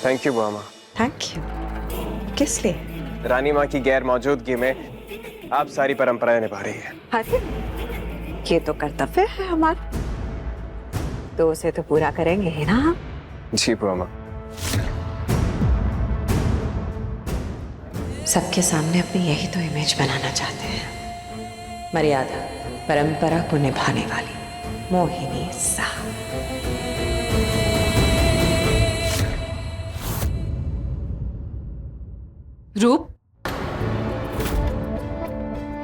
Thank you बुआ माँ। Thank you. किस लिए? रानी माँ की गैर मौजूदगी में आप सारी परंपराएं निभा रही है। अरे ये तो कर्तव्य है हमारा, तो उसे तो पूरा करेंगे ही ना हम। जी बुआ माँ। सबके सामने अपनी यही तो इमेज बनाना चाहते हैं, मर्यादा परंपरा को निभाने वाली मोहिनी साहब। रूप,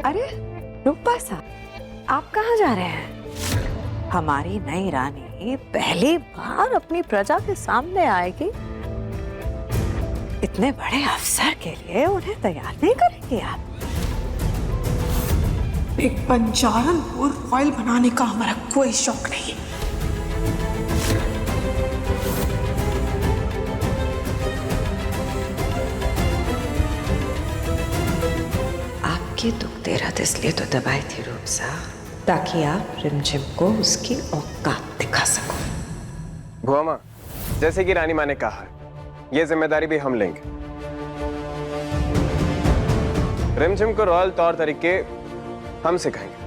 अरे रूपा साहब, आप कहाँ जा रहे हैं? हमारी नई रानी पहली बार अपनी प्रजा के सामने आएगी, इतने बड़े अवसर के लिए उन्हें तैयार नहीं करेंगे आप? एक बंजारन को रॉयल बनाने का हमारा कोई शौक नहीं। आपकी दुख दे इसलिए तो दबाई थी रूप साहब, ताकि आप रिमझिम को उसकी औकात दिखा सको। बुआ माँ, जैसे कि रानी माँ ने कहा, ये जिम्मेदारी भी हम लेंगे। रिमझिम को रॉयल तौर तरीके हम सिखाएंगे।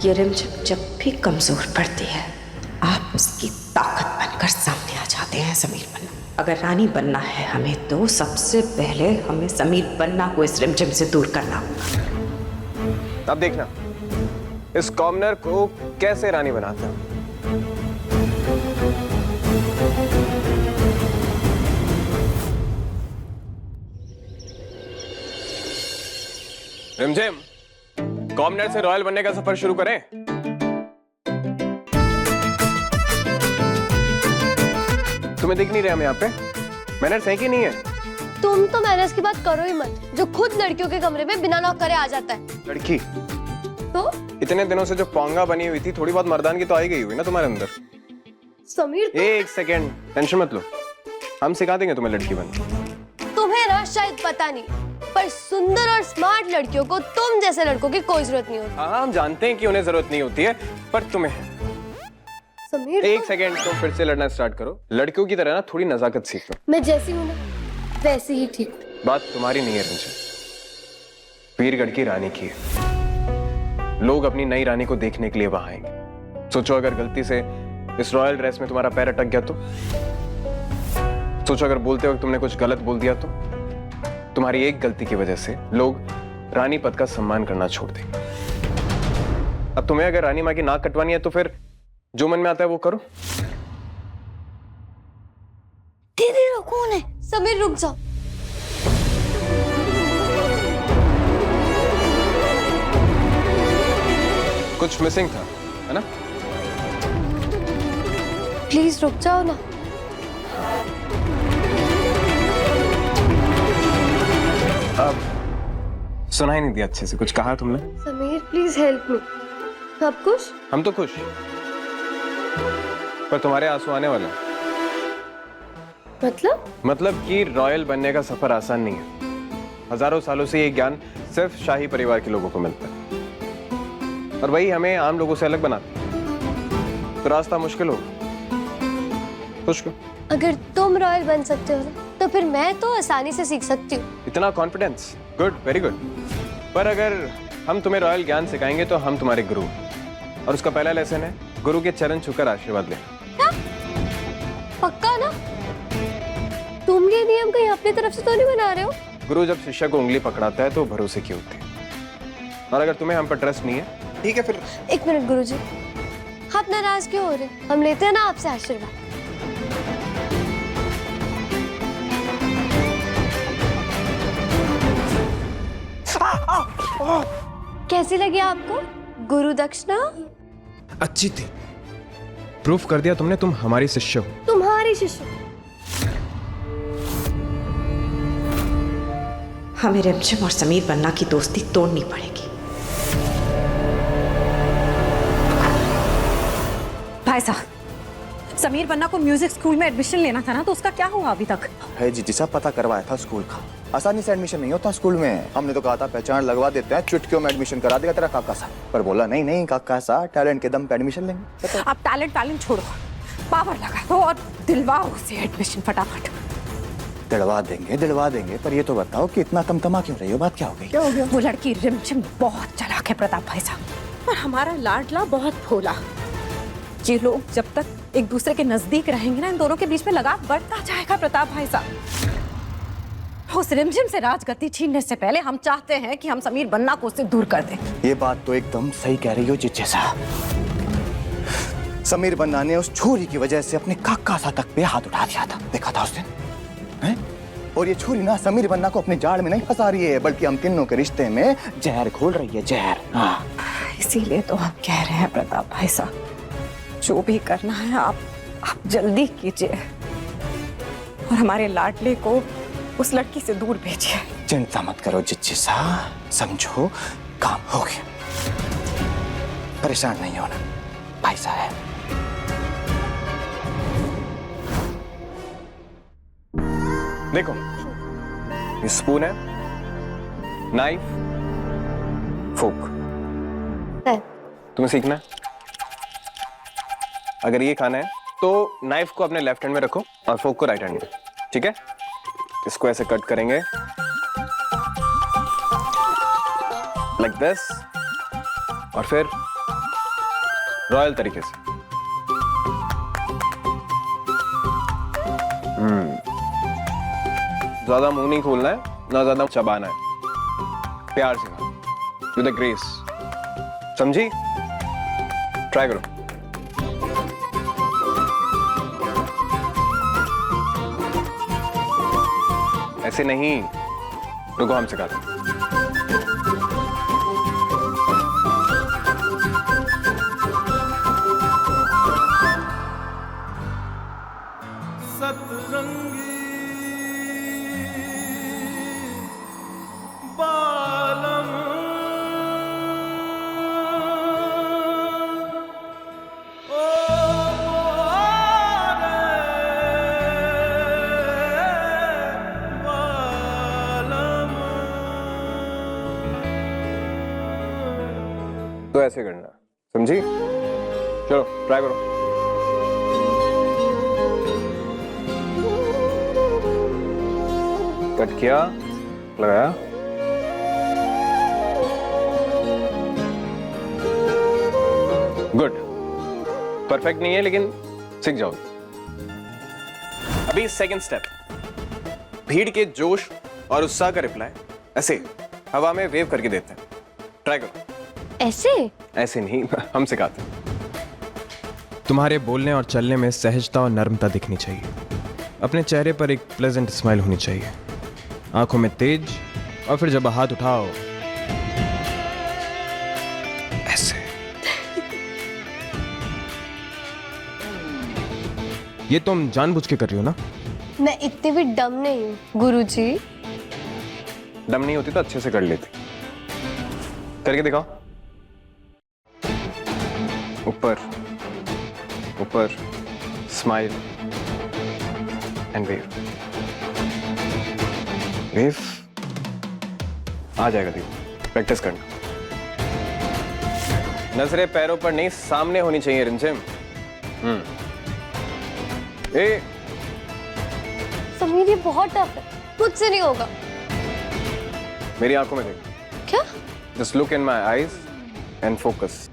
ये रिमझिम जब भी कमजोर पड़ती है, आप उसकी ताकत बनकर सामने आ जाते हैं समीर बन्ना। अगर रानी बनना है हमें, तो सबसे पहले हमें समीर बन्ना को इस रिमझिम से दूर करना होगा। अब देखना इस कॉमनर को कैसे रानी बनाता है। रिमझिम, कॉमनर से रॉयल बनने का सफर शुरू करें। तुम्हें दिख नहीं रहे हम यहाँ पे? मैनर्स है कि नहीं है? तुम तो मैनर्स की बात करो ही मत, जो खुद लड़कियों के कमरे में बिना नॉक करे आ जाता है। लड़की तो इतने दिनों से जो पोंगा बनी हुई थी, थोड़ी बहुत मर्दानगी तो आई गई हुई ना तुम्हारे अंदर। समीर एक सेकेंड, टेंशन मत लो, हम सिखा देंगे तुम्हें लड़की बनना। तुम्हें ना शायद पता नहीं, पर सुंदर और स्मार्ट लड़कियों को तुम जैसे लड़कों की कोई जरूरत नहीं होती। हाँ, हम जानते हैं कि उन्हें जरूरत नहीं होती है, पर तुम्हें। समीर एक सेकेंड, तुम फिर से लड़ना स्टार्ट करो। लड़कियों की तरह ना थोड़ी नजाकत सीख लो। मैं जैसी हूँ ना वैसी ही ठीक हूँ। बात तुम्हारी नहीं है रंजन, वीरगढ़ की रानी की है। लोग अपनी नई रानी को देखने के लिए वहां आएंगे। सोचो अगर गलती से इस रॉयल ड्रेस में तुम्हारा पैर अटक गया तो? सोचो अगर बोलते वक्त तुमने कुछ गलत बोल दिया तो? तुम्हारी एक गलती की वजह से लोग रानी पद का सम्मान करना छोड़ देंगे। अब तुम्हें अगर रानी माँ की नाक कटवानी है तो फिर जो मन में आता है वो करो। दीदी वो कौन है? समीर रुक जाओ। कुछ मिसिंग था, है ना? प्लीज रुक जाओ ना। अब सुनाई नहीं दिया अच्छे से, कुछ कहा तुमने? Sameer please help me. सब खुश? हम तो खुश, पर तुम्हारे आंसू आने वाले हैं। मतलब कि रॉयल बनने का सफर आसान नहीं है। हजारों सालों से ये ज्ञान सिर्फ शाही परिवार के लोगों को मिलता है, और वही हमें आम लोगों से अलग बनाता है। तो रास्ता मुश्किल हो, खुश को। अगर तुम रॉयल बन सकते हो ना, तो फिर मैं तो आसानी से सीख सकती हूँ। इतना कॉन्फिडेंस, गुड, वेरी गुड। पर अगर हम तुम्हें रॉयल ज्ञान सिखाएंगे तो हम तुम्हारे गुरु, और उसका पहला लेसन है गुरु के चरण छूकर आशीर्वाद लेना। पक्का ना? तुम ये नियम कहीं अपनी तरफ से तो नहीं बना रहे हो? गुरु जब शिष्य को उंगली पकड़ाता है तो भरोसे की होती है। और अगर तुम्हें हम पर ट्रस्ट नहीं है, ठीक है फिर। एक मिनट गुरुजी, आप नाराज क्यों हो रहे? हम लेते हैं ना आपसे आशीर्वाद। कैसी लगी आपको गुरु दक्षिणा? अच्छी थी, प्रूफ कर दिया तुमने, तुम हमारी शिष्य हो। तुम्हारी शिष्य। हमें रिमझिम और समीर बन्ना की दोस्ती तोड़नी पड़ेगी। भाई साहब, समीर बन्ना को म्यूजिक स्कूल में एडमिशन लेना था ना, तो उसका क्या हुआ अभी तक? है जीजी साहब, पता करवाया था स्कूल का, आसानी से एडमिशन नहीं होता स्कूल में। हमने तो कहा था पहचान लगवा देते हैं, चुटकियों में एडमिशन करा देगा तेरा काका सा, पर बोला नहीं नहीं काका सा टैलेंट के दम पे एडमिशन लेंगे। आप टैलेंट छोड़ो, पावर लगा दो और दिलवाओ उसे एडमिशन फटाफट। दिलवा देंगे, पर ये तो बताओ कि इतना तमतमा क्यों रही हो, बात क्या हो गई? क्या हो गया? वो लड़की रिमझिम बहुत चालाक है प्रताप भाई साहब, और हमारा लाडला बहुत भोला। ये लोग जब तक एक दूसरे के नजदीक रहेंगे ना, इन दोनों के बीच में लगाव बढ़ता जाएगा प्रताप भाई साहब। उस रिमझिम से राजगद्दी छीनने से पहले हम चाहते हैं कि हम समीर बन्ना को उससे दूर कर दें। ये बात तो एकदम सही कह रही हो जिज्जे साहब। समीर बन्ना ने उस छुरी की वजह से अपने काका सा तक पे हाथ उठा दिया था, देखा था उस दिन हैं? और ये छुरी ना समीर बन्ना को अपने जाल में नहीं फंसा रही है, बल्कि हम तीनों के रिश्ते में जहर घोल रही है, जहर। हाँ। इसीलिए तो हम कह रहे हैं प्रताप भाई साहब, जो भी करना है आप जल्दी कीजिए और हमारे लाडले को उस लड़की से दूर भेजिए। चिंता मत करो जिज्जे साहब, समझो काम हो गया, परेशान नहीं होना भाई साहब। देखो, ये स्पून है, नाइफ, फोक, तुम्हें सीखना है। अगर ये खाना है तो नाइफ को अपने लेफ्ट हैंड में रखो और फोक को राइट हैंड में, ठीक है? इसको ऐसे कट करेंगे लाइक दिस, और फिर रॉयल तरीके से। ज्यादा मुंह नहीं खोलना है, ना ज्यादा चबाना है, प्यार से खाओ विद अ ग्रेस, समझी? ट्राई करो। ऐसे नहीं, रुको हम सिखाते हैं। सतरंगी बालम ओ बालम। तो ऐसे करना, समझी? चलो ट्राई करो। कट किया, लगाया, गुड। परफेक्ट नहीं है लेकिन सीख जाओ। अभी सेकंड स्टेप, भीड़ के जोश और उत्साह का रिप्लाई ऐसे हवा में वेव करके देते हैं। ट्राई करो। ऐसे नहीं, हम सिखाते हैं। तुम्हारे बोलने और चलने में सहजता और नर्मता दिखनी चाहिए। अपने चेहरे पर एक प्लेजेंट स्माइल होनी चाहिए, आंखों में तेज, और फिर जब हाथ उठाओ ऐसे। ये तुम जानबूझ के कर रही हो ना? मैं इतनी भी डम नहीं हूँ गुरुजी। दम नहीं होती तो अच्छे से कर लेती। करके दिखाओ। ऊपर ऊपर, स्माइल एंड वेव। वेव आ जाएगा, देखो, प्रैक्टिस करना। नजरें पैरों पर नहीं, सामने होनी चाहिए रिमझिम। ए समीर ये बहुत टफ है, मुझसे नहीं होगा। मेरी आंखों में देखो। क्या? Just look in my eyes and focus.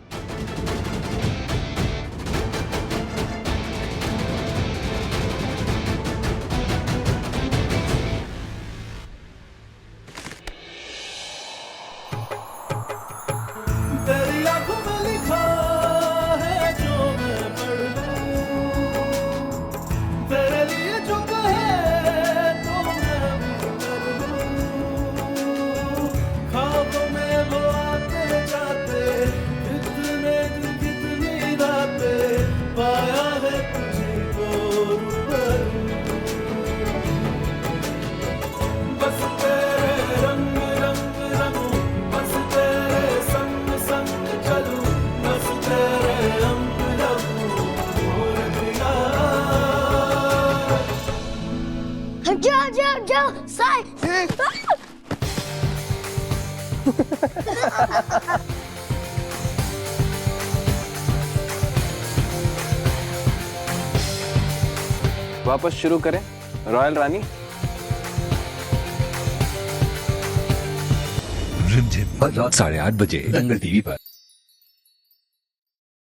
तेरी आंखों में लिखा है जो मैं पढ़ लूं, तेरे लिए जो कहे तो मैं भी कर लूं। ख्वाबों में वो आते जाते वापस शुरू करें रॉयल रानी। रिमझिम रात 8:30 बजे दंगल टीवी पर।